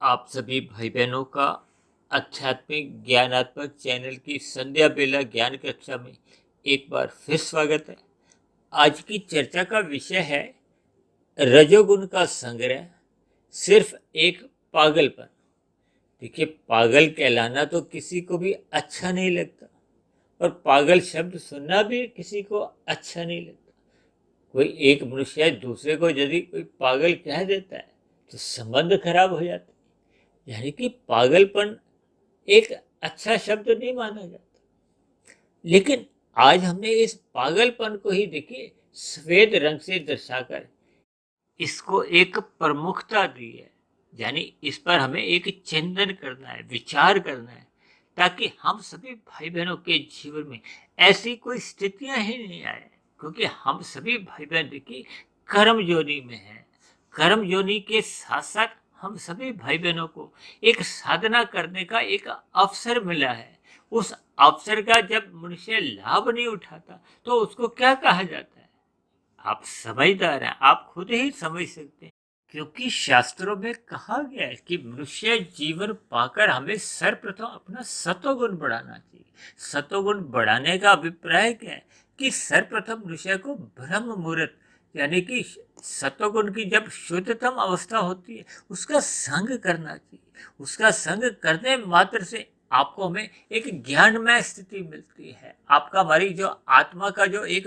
आप सभी भाई बहनों का आध्यात्मिक ज्ञानात्मक चैनल की संध्या बेला ज्ञान कक्षा में एक बार फिर स्वागत है। आज की चर्चा का विषय है रजोगुण का संग्रह, सिर्फ एक पागलपन। देखिए, पागल कहलाना तो किसी को भी अच्छा नहीं लगता और पागल शब्द सुनना भी किसी को अच्छा नहीं लगता। कोई एक मनुष्य दूसरे को यदि कोई पागल कह देता है तो संबंध खराब हो जाता है। यानी कि पागलपन एक अच्छा शब्द नहीं माना जाता। लेकिन आज हमने इस पागलपन को ही देखिए सफेद रंग से दर्शाकर इसको एक प्रमुखता दी है। यानी इस पर हमें एक चिंतन करना है, विचार करना है, ताकि हम सभी भाई बहनों के जीवन में ऐसी कोई स्थितियां ही नहीं आए। क्योंकि हम सभी भाई बहन देखिए कर्म योनि में हैं। कर्म योनि के साथ साथ हम सभी भाई बहनों को एक साधना करने का एक अवसर मिला है। उस अवसर का जब मनुष्य लाभ नहीं उठाता तो उसको क्या कहा जाता है? आप समझदार हैं, आप खुद ही समझ सकते हैं। क्योंकि शास्त्रों में कहा गया है कि मनुष्य जीवन पाकर हमें सर्वप्रथम अपना सतोगुण बढ़ाना चाहिए। सतोगुण बढ़ाने का अभिप्राय क्या है? कि सर्वप्रथम मनुष्य को ब्रह्म मुहूर्त यानी कि सतोगुण की जब शुद्धतम अवस्था होती है उसका संग करना चाहिए। उसका संग करने मात्र से आपको हमें एक ज्ञानमय स्थिति मिलती है। आपका हमारी जो आत्मा का जो एक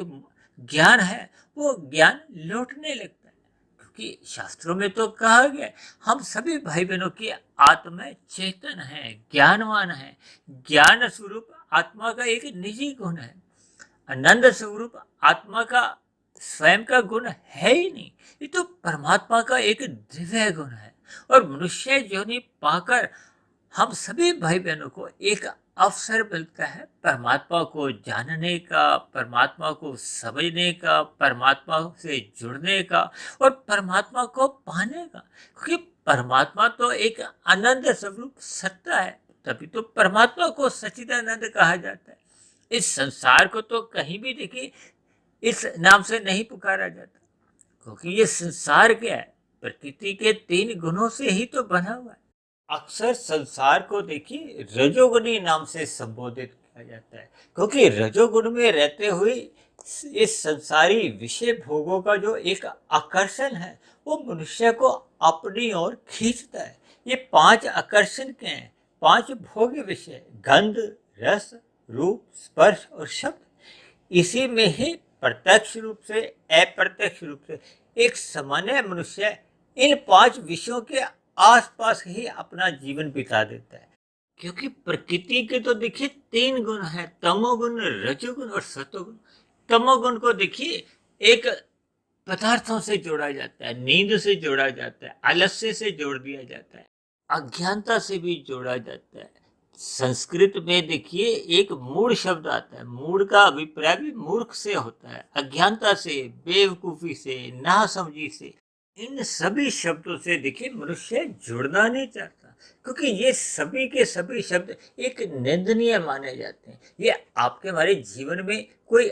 ज्ञान है वो ज्ञान लौटने लगता है। क्योंकि शास्त्रों में तो कहा गया है हम सभी भाई बहनों की आत्मा चेतन है, ज्ञानवान है। ज्ञान स्वरूप आत्मा का एक निजी गुण है। आनंद स्वरूप आत्मा का स्वयं का गुण है ही नहीं। ये तो परमात्मा का एक दिव्य गुण है। और मनुष्य योनि पाकर हम सभी भाई बहनों को एक अवसर मिलता है परमात्मा को जानने का, परमात्मा को समझने का, परमात्मा से जुड़ने का और परमात्मा को पाने का। क्योंकि परमात्मा तो एक आनंद स्वरूप सत्ता है, तभी तो परमात्मा को सच्चिदानंद कहा जाता है। इस संसार को तो कहीं भी देखिए इस नाम से नहीं पुकारा जाता। क्योंकि ये संसार क्या है? प्रकृति के 3 गुणों से ही तो बना हुआ है। अक्सर संसार को देखिए रजोगुणी नाम से संबोधित किया जाता है। क्योंकि रजोगुण में रहते हुए इस संसारी विषय भोगों का जो एक आकर्षण है वो मनुष्य को अपनी ओर खींचता है। ये 5 आकर्षण के हैं, 5 भोग विषय: गंध, रस, रूप, स्पर्श और शब्द। इसी में ही प्रत्यक्ष रूप से, अप्रत्यक्ष रूप से एक सामान्य मनुष्य इन 5 विषयों के आसपास ही अपना जीवन बिता देता है। क्योंकि प्रकृति के तो देखिए 3 गुण है: तमोगुण, रजोगुण और सतोगुण। तमोगुण को देखिए एक पदार्थों से जोड़ा जाता है, नींद से जोड़ा जाता है, आलस्य से जोड़ दिया जाता है, अज्ञानता से भी जोड़ा जाता है। संस्कृत में देखिए एक मूढ़ शब्द आता है। मूढ़ का अभिप्राय भी मूर्ख से होता है, अज्ञानता से, बेवकूफी से, नासमझी से। इन सभी शब्दों से देखिए मनुष्य जुड़ना नहीं चाहता। क्योंकि ये सभी के सभी शब्द एक निंदनीय माने जाते हैं। ये आपके हमारे जीवन में कोई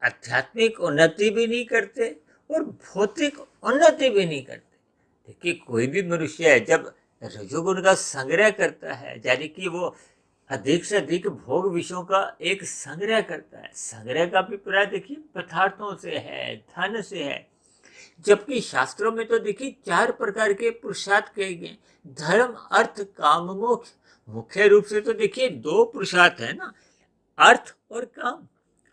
आध्यात्मिक उन्नति भी नहीं करते और भौतिक उन्नति भी नहीं करते। देखिए, कोई भी मनुष्य है जब रजोगुण का संग्रह करता है, यानी कि वो अधिक से अधिक भोग विषयों का एक संग्रह करता है। संग्रह का अभिप्राय देखिए पदार्थों से है, धन से है। जबकि शास्त्रों में तो देखिए 4 प्रकार के पुरुषार्थ कहे गए: धर्म, अर्थ, काम, मोक्ष। मुख्य रूप से तो देखिए 2 पुरुषार्थ है ना, अर्थ और काम।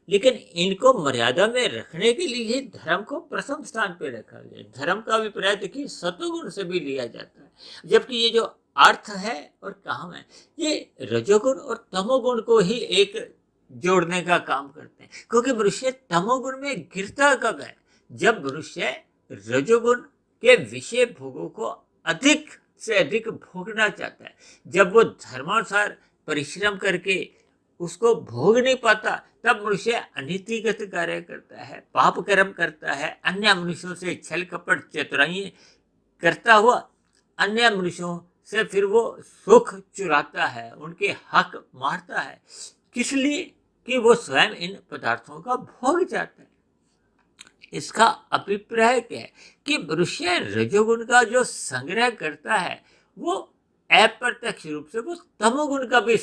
लेकिन इनको मर्यादा में रखने के लिए धर्म को प्रथम स्थान पे रखा गया। धर्म का अभिप्राय देखिए सतोगुण से भी लिया जाता है। जबकि ये जो अर्थ है और काम है ये रजोगुण और तमोगुण को ही एक जोड़ने का काम करते हैं। क्योंकि मनुष्य तमोगुण में गिरता कब है? जब मनुष्य रजोगुण के विषय भोगों को अधिक से अधिक भोगना चाहता है। जब वो धर्मानुसार परिश्रम करके उसको भोग नहीं पाता तब मनुष्य अनीतिगत कार्य करता है, पाप कर्म करता है, अन्य मनुष्यों से छल कपट चतुराई करता हुआ अन्य मनुष्यों से फिर वो सुख चुराता है, उनके हक मारता है। किस लिए? कि वो स्वयं इन पदार्थों का भोग चाहता है। इसका अभिप्राय क्या है? कि मनुष्य रजोगुण का जो संग्रह करता है वो अप्रत्यक्ष रूप से वो तमोगुण का भी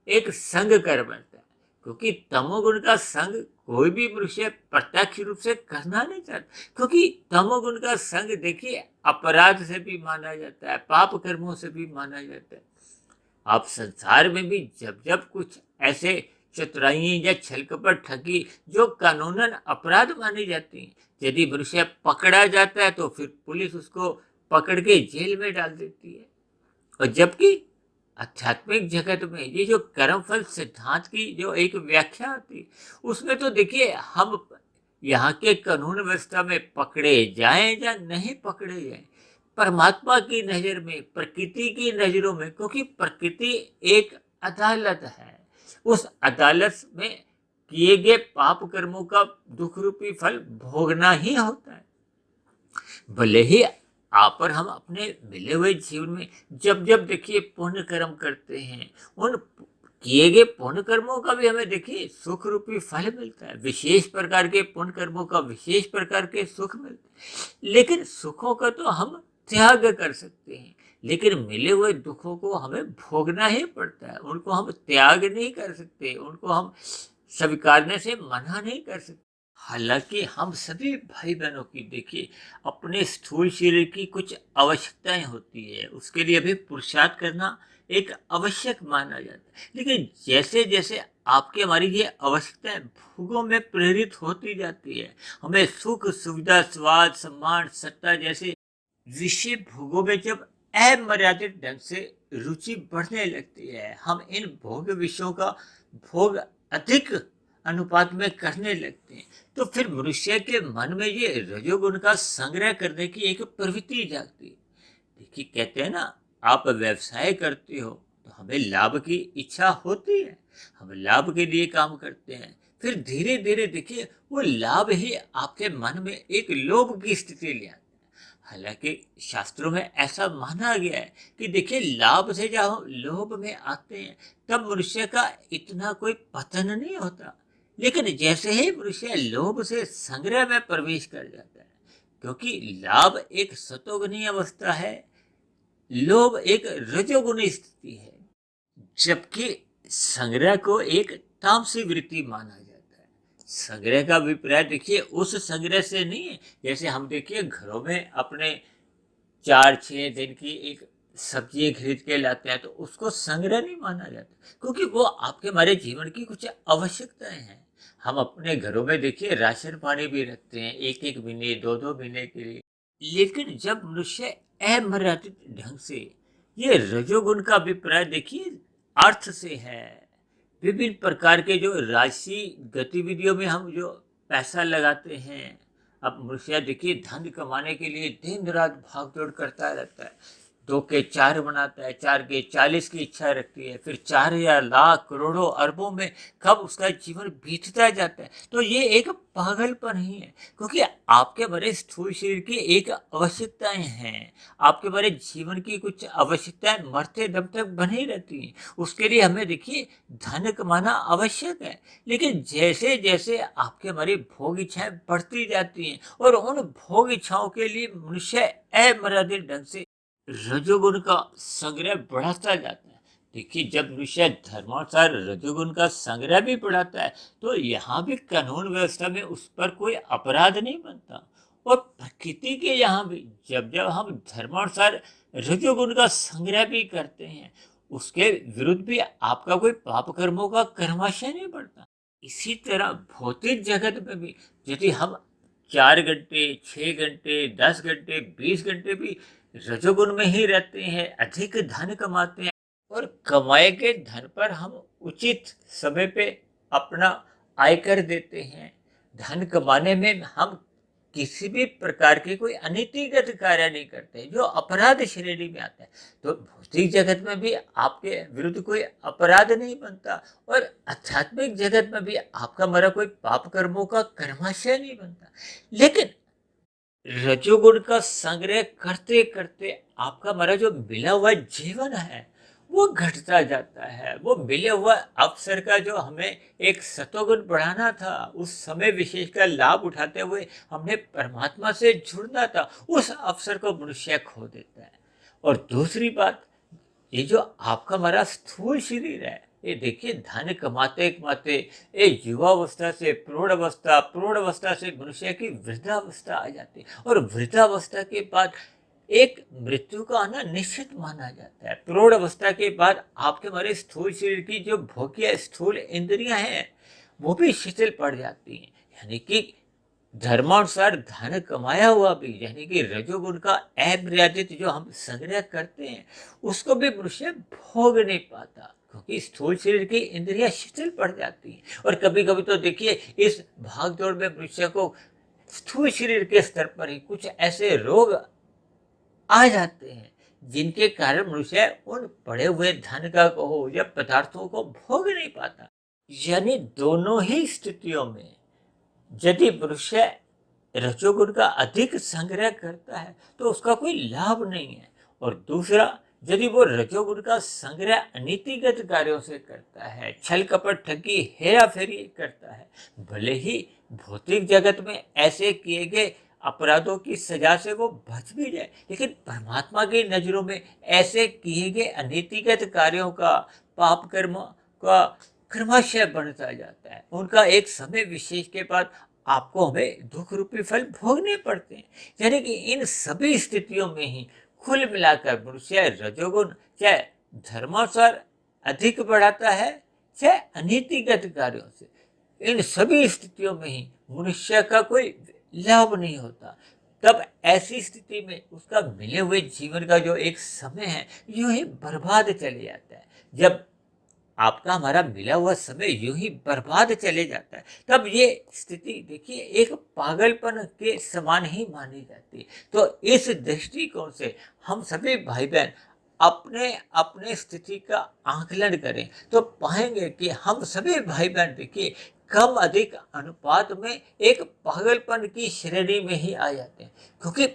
एक संग कर बैठता है, क्योंकि तमोगुण का संग कोई भी मनुष्य प्रत्यक्ष रूप से करना नहीं चाहता, क्योंकि तमोगुण का संग देखिए अपराध से भी माना जाता है, पाप कर्मों से भी माना जाता है। आप संसार में भी जब जब कुछ ऐसे चतुराई या छलकपट ठगी जो कानूनन अपराध मानी जाती हैं, यदि मनुष्य पकड़ा जाता है तो फिर पुलिस उसको पकड़ के जेल में डाल देती है। और जबकि आध्यात्मिक जगत में ये जो कर्मफल सिद्धांत की जो एक व्याख्या होती है, उसमें तो देखिए हम यहाँ के कानून व्यवस्था में पकड़े जाएं या नहीं पकड़े जाएं, परमात्मा की नजर में, प्रकृति की नजरों में, क्योंकि प्रकृति एक अदालत है, उस अदालत में किए गए पाप कर्मों का दुख रूपी फल भोगना ही होता है। भले ही आप और हम अपने मिले हुए जीवन में जब जब देखिए पुण्य कर्म करते हैं, उन किए गए पुण्य कर्मों का भी हमें देखिए सुख रूपी फल मिलता है, विशेष प्रकार के पुण्य कर्मों का विशेष प्रकार के सुख मिलते हैं। लेकिन सुखों का तो हम त्याग कर सकते हैं, लेकिन मिले हुए दुखों को हमें भोगना ही पड़ता है, उनको हम त्याग नहीं कर सकते, उनको हम स्वीकारने से मना नहीं कर सकते। हालांकि हम सभी भाई बहनों की देखिए अपने स्थूल शरीर की कुछ आवश्यकताएं होती है, उसके लिए भी पुरुषार्थ करना एक आवश्यक माना जाता है। लेकिन जैसे जैसे आपकी हमारी ये आवश्यकताएं भोगों में प्रेरित होती जाती है, हमें सुख सुविधा स्वाद सम्मान सत्ता जैसे विषय भोगों में जब अमर्यादित ढंग से रुचि बढ़ने लगती है, हम इन भोग विषयों का भोग अधिक अनुपात में करने लगते हैं, तो फिर मनुष्य के मन में ये रजोगुण का संग्रह करने की एक प्रवृत्ति जागती है। देखिए कहते हैं ना, आप व्यवसाय करते हो तो हमें लाभ की इच्छा होती है, हम लाभ के लिए काम करते हैं, फिर धीरे धीरे देखिए वो लाभ ही आपके मन में एक लोभ की स्थिति ले आता है। हालांकि शास्त्रों में ऐसा माना गया है कि देखिए लाभ से जब हम लोभ में आते हैं तब मनुष्य का इतना कोई पतन नहीं होता, लेकिन जैसे ही मनुष्य लोभ से संग्रह में प्रवेश कर जाता है, क्योंकि लाभ एक सतोगुणी अवस्था है, लोभ एक रजोगुणी स्थिति है, जबकि संग्रह को एक तामसी वृत्ति माना जाता है। संग्रह का अभिप्राय देखिए उस संग्रह से नहीं है, जैसे हम देखिए घरों में अपने 4-6 दिन की एक सब्जी खरीद के लाते हैं तो उसको संग्रह नहीं माना जाता, क्योंकि वो आपके हमारे जीवन की कुछ आवश्यकताएं हैं। हम अपने घरों में देखिए राशन पानी भी रखते हैं 1-1 महीने 2-2 महीने के लिए, लेकिन जब मनुष्य अमर्यादित ढंग से ये रजोगुण का अभिप्राय देखिए अर्थ से है, विभिन्न प्रकार के जो राशि गतिविधियों में हम जो पैसा लगाते हैं, अब मनुष्य देखिए धन कमाने के लिए दिन रात भागदौड़ करता रहता है, 2 के 4 बनाता है, 4 के 40 की इच्छा रखती है, फिर 4,000 लाख करोड़ों अरबों में कब उसका जीवन बीतता जाता है। तो ये एक पागलपन ही है, क्योंकि आपके बड़े स्थूल शरीर की एक आवश्यकताएं हैं, आपके बड़े जीवन की कुछ आवश्यकताएं मरते दम तक बनी रहती हैं, उसके लिए हमें देखिए धन कमाना आवश्यक है। लेकिन जैसे जैसे आपके हमारी भोग इच्छाएं बढ़ती जाती हैं और उन भोग इच्छाओं के लिए मनुष्य अमर्यादित ढंग से रजोगुण का संग्रह बढ़ाता जाता है। देखिए जब मनुष्य धर्मानुसार रजोगुण का संग्रह भी बढ़ाता है तो यहाँ भी कानून व्यवस्था में उस पर कोई अपराध नहीं बनता, और प्रकृति के यहाँ भी जब जब हम धर्मानुसार रजोगुण का संग्रह भी करते हैं उसके विरुद्ध भी आपका कोई पाप कर्मों का कर्माशय नहीं बढ़ता। इसी तरह भौतिक जगत में भी यदि हम 4 घंटे 6 घंटे 10 घंटे 20 घंटे भी रजोगुण में ही रहते हैं, अधिक धन कमाते हैं और कमाए के धन पर हम उचित समय पे अपना आयकर देते हैं, धन कमाने में हम किसी भी प्रकार की कोई अनीतिगत कार्य नहीं करते जो अपराध श्रेणी में आता है, तो भौतिक जगत में भी आपके विरुद्ध कोई अपराध नहीं बनता और आध्यात्मिक जगत में भी आपका मरा कोई पाप कर्मों का कर्माशय नहीं बनता। लेकिन रजोगुण का संग्रह करते करते आपका हमारा जो मिला हुआ जीवन है वो घटता जाता है, वो मिले हुआ अवसर का जो हमें एक सतोगुण बढ़ाना था, उस समय विशेष का लाभ उठाते हुए हमने परमात्मा से जुड़ना था, उस अवसर को मनुष्य खो देता है। और दूसरी बात, ये जो आपका हमारा स्थूल शरीर है, ये देखिए धन कमाते कमाते ये युवावस्था से प्रौढ़ावस्था, प्रौढ़ावस्था से मनुष्य की वृद्धावस्था आ जाती है, और वृद्धावस्था के बाद एक मृत्यु का आना निश्चित माना जाता है। प्रौढ़ अवस्था के बाद आपके हमारे स्थूल शरीर की जो भौतिक स्थूल इंद्रियां हैं वो भी शिथिल पड़ जाती हैं, यानी कि धर्मानुसार धन कमाया हुआ भी, यानी कि रजोगुण का अमर्यादित जो हम संग्रह करते हैं उसको भी मनुष्य भोग नहीं पाता, क्योंकि स्थूल शरीर की इंद्रियां शिथिल पड़ जाती हैं। और कभी कभी तो देखिए इस भागदौड़ में मनुष्य को स्थूल शरीर के स्तर पर ही कुछ ऐसे रोग आ जाते हैं जिनके कारण मनुष्य उन पड़े हुए धन का कहो या पदार्थों को भोग नहीं पाता। यानी दोनों ही स्थितियों में यदि मनुष्य रजोगुण का अधिक संग्रह करता है तो उसका कोई लाभ नहीं है, और दूसरा यदि वो रजोगुण का संग्रह अनीतिगत कार्यों से करता है, छल कपट ठगी हेरा फेरी करता है, भले ही भौतिक जगत में ऐसे किए गए अपराधों की सजा से वो बच भी जाए, लेकिन परमात्मा की नजरों में ऐसे किए गए अनीतिगत कार्यों का, पाप कर्म का क्रमशः बढ़ता जाता है। उनका एक समय विशेष के बाद आपको हमें दुख रूपी फल भोगने पड़ते हैं। यानी कि इन सभी स्थितियों में ही कुल मिलाकर मनुष्य रजोगुण चाहे धर्मानुसार अधिक बढ़ाता है चाहे अनीतिगत कार्यों से, इन सभी स्थितियों में ही मनुष्य का कोई लाभ नहीं होता। तब ऐसी स्थिति में उसका मिले हुए जीवन का जो एक समय है यूं ही बर्बाद चले जाता है। जब आपका हमारा मिला हुआ समय यूं ही बर्बाद चले जाता है तब ये स्थिति देखिए एक पागलपन के समान ही मानी जाती है। तो इस दृष्टिकोण से हम सभी भाई बहन अपने अपने स्थिति का आकलन करें तो पाएंगे कि हम सभी भाई बहन देखिए कम अधिक अनुपात में एक पागलपन की श्रेणी में ही आ जाते हैं, क्योंकि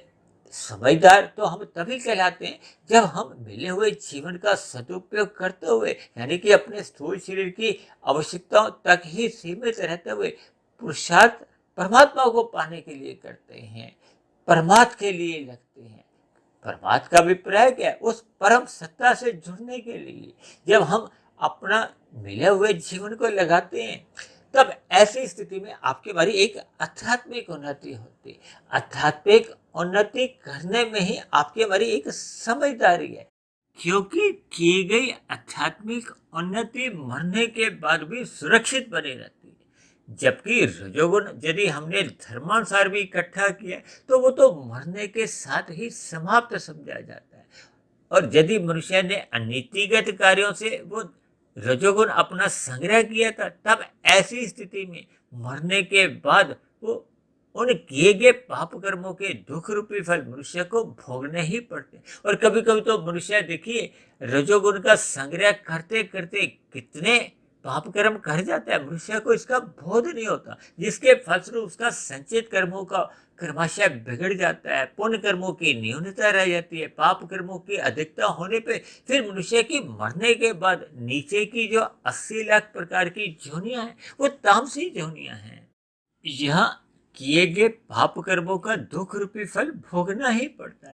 समझदार तो हम तभी कहलाते हैं जब हम मिले हुए जीवन का सदुपयोग करते हुए, यानी कि अपने स्थूल शरीर की आवश्यकताओं तक ही सीमित रहते हुए पुरुषार्थ परमात्मा को पाने के लिए करते हैं, परमात्मा के लिए लगते हैं। परमात्मा का अभिप्राय क्या है? उस परम सत्ता से जुड़ने के लिए। जब हम अपना मिले हुए जीवन को लगाते हैं तब ऐसी स्थिति में आपकी हमारी एक आध्यात्मिक उन्नति होती है। आध्यात्मिक उन्नति करने में ही आपकी हमारी एक समझदारी है, क्योंकि की गई आध्यात्मिक उन्नति मरने के बाद भी सुरक्षित बनी रहती है। जबकि रजोगुण यदि हमने धर्मानुसार भी इकट्ठा किया तो वो तो मरने के साथ ही समाप्त समझा जाता है। और यदि मनुष्य ने अनीतिगत कार्यों से वो रजोगुण अपना संग्रह किया था तब ऐसी स्थिति में मरने के बाद वो उन किए गए पाप कर्मों के दुख रूपी फल मनुष्य को भोगने ही पड़ते। और कभी कभी तो मनुष्य देखिए रजोगुण का संग्रह करते करते कितने पाप कर्म कर जाता है, मनुष्य को इसका बोध नहीं होता, जिसके फलस्वरूप उसका संचित कर्मों का क्रमशः बिगड़ जाता है, पुण्य कर्मों की न्यूनता रह जाती है, पाप कर्मों की अधिकता होने पे फिर मनुष्य की मरने के बाद नीचे की जो 80 लाख प्रकार की जोनियां हैं वो तामसी जोनियां हैं। यहाँ किए गए पाप कर्मों का दुख रूपी फल भोगना ही पड़ता है।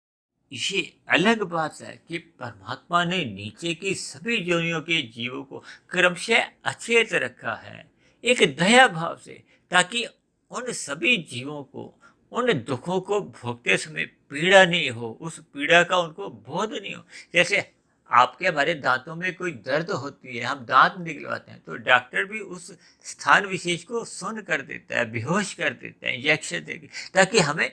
ये अलग बात है कि परमात्मा ने नीचे की सभी योनियों के जीवों को क्रमशः अचेत रखा है एक दया भाव से, ताकि उन सभी जीवों को उन दुखों को भोगते समय पीड़ा नहीं हो, उस पीड़ा का उनको बोध नहीं हो। जैसे आपके हमारे दांतों में कोई दर्द होती है, हम दांत निकलवाते हैं तो डॉक्टर भी उस स्थान विशेष को सुन्न कर देता है, बेहोश कर देता है इंजेक्शन देके, ताकि हमें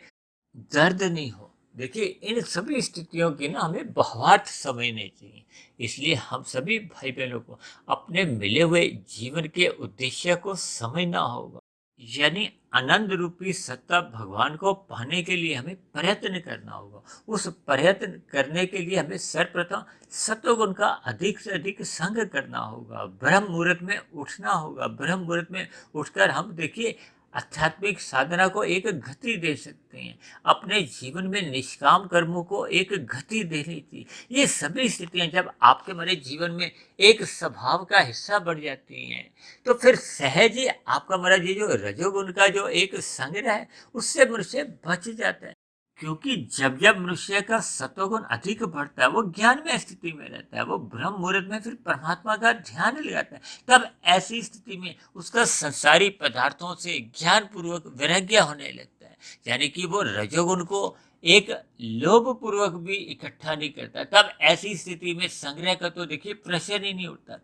दर्द नहीं हो। देखिए इन सभी स्थितियों की ना हमें बहुवार्थ समझनी चाहिए। इसलिए हम सभी भाई बहनों को अपने मिले हुए जीवन के उद्देश्य को समझना होगा, यानी आनंद रूपी सत्ता भगवान को पाने के लिए हमें प्रयत्न करना होगा। उस प्रयत्न करने के लिए हमें सर्वप्रथम सत्वगुण का अधिक से अधिक संग करना होगा, ब्रह्म मुहूर्त में उठना होगा। ब्रह्म मुहूर्त में उठकर हम देखिए आध्यात्मिक साधना को एक गति दे सकते हैं, अपने जीवन में निष्काम कर्मों को एक गति देनी चाहिए। ये सभी स्थितियां जब आपके मेरे जीवन में एक स्वभाव का हिस्सा बन जाती हैं तो फिर सहज ही आपका मेरा ये जो रजोगुण का जो एक संग्रह है उससे मनुष्य बच जाता है। क्योंकि जब जब मनुष्य का सत्वगुण अधिक बढ़ता है, वो ज्ञान में स्थिति में रहता है, वो ब्रह्म मुहूर्त में फिर परमात्मा का ध्यान लगाता है, तब ऐसी स्थिति में उसका संसारी पदार्थों से ज्ञान पूर्वक वैराग्य होने लगता है। यानी कि वो रजोगुण को एक लोभ पूर्वक भी इकट्ठा नहीं करता। तब ऐसी स्थिति में संग्रह का तो देखिए प्रश्न ही नहीं उठता।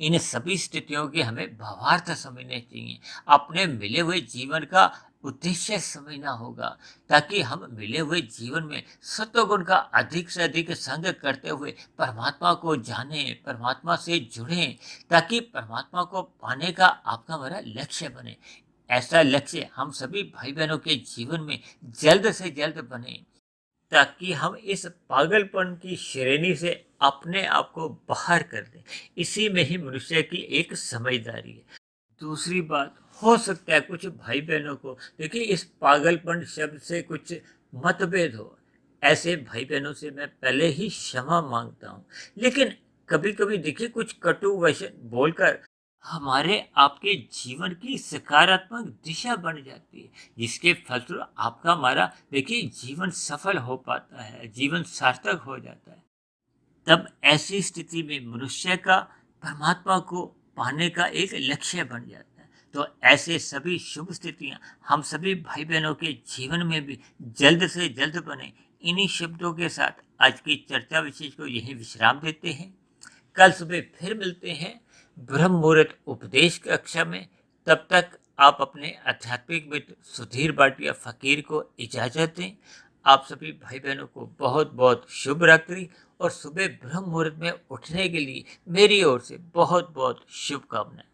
इन सभी स्थितियों के हमें भावार्थ समझने चाहिए। अपने मिले हुए जीवन का उद्देश्य समझना होगा, ताकि हम मिले हुए जीवन में सत्वगुण का अधिक से अधिक संग करते हुए परमात्मा को जाने, परमात्मा से जुड़े, ताकि परमात्मा को पाने का आपका हमारा लक्ष्य बने। ऐसा लक्ष्य हम सभी भाई बहनों के जीवन में जल्द से जल्द बने, ताकि हम इस पागलपन की श्रेणी से अपने आप को बाहर कर दें। इसी में ही मनुष्य की एक समझदारी है। दूसरी बात, हो सकता है कुछ भाई बहनों को देखिए इस पागलपन शब्द से कुछ मतभेद हो। ऐसे भाई बहनों से मैं पहले ही क्षमा मांगता हूँ। लेकिन कभी कभी देखिए कुछ कटु वचन बोलकर हमारे आपके जीवन की सकारात्मक दिशा बन जाती है, जिसके फलस्वरूप आपका हमारा देखिए जीवन सफल हो पाता है, जीवन सार्थक हो जाता है। तब ऐसी स्थिति में मनुष्य का परमात्मा को पाने का एक लक्ष्य बन जाता है। तो ऐसे सभी शुभ स्थितियां हम सभी भाई बहनों के जीवन में भी जल्द से जल्द बने। इन्हीं शब्दों के साथ आज की चर्चा विशेष को यही विश्राम देते हैं। कल सुबह फिर मिलते हैं ब्रह्म मुहूर्त उपदेश कक्षा में। तब तक आप अपने आध्यात्मिक मित्र सुधीर भाटिया फकीर को इजाजत दें। आप सभी भाई बहनों को बहुत बहुत शुभ रात्रि और सुबह ब्रह्म मुहूर्त में उठने के लिए मेरी ओर से बहुत बहुत शुभकामनाएं।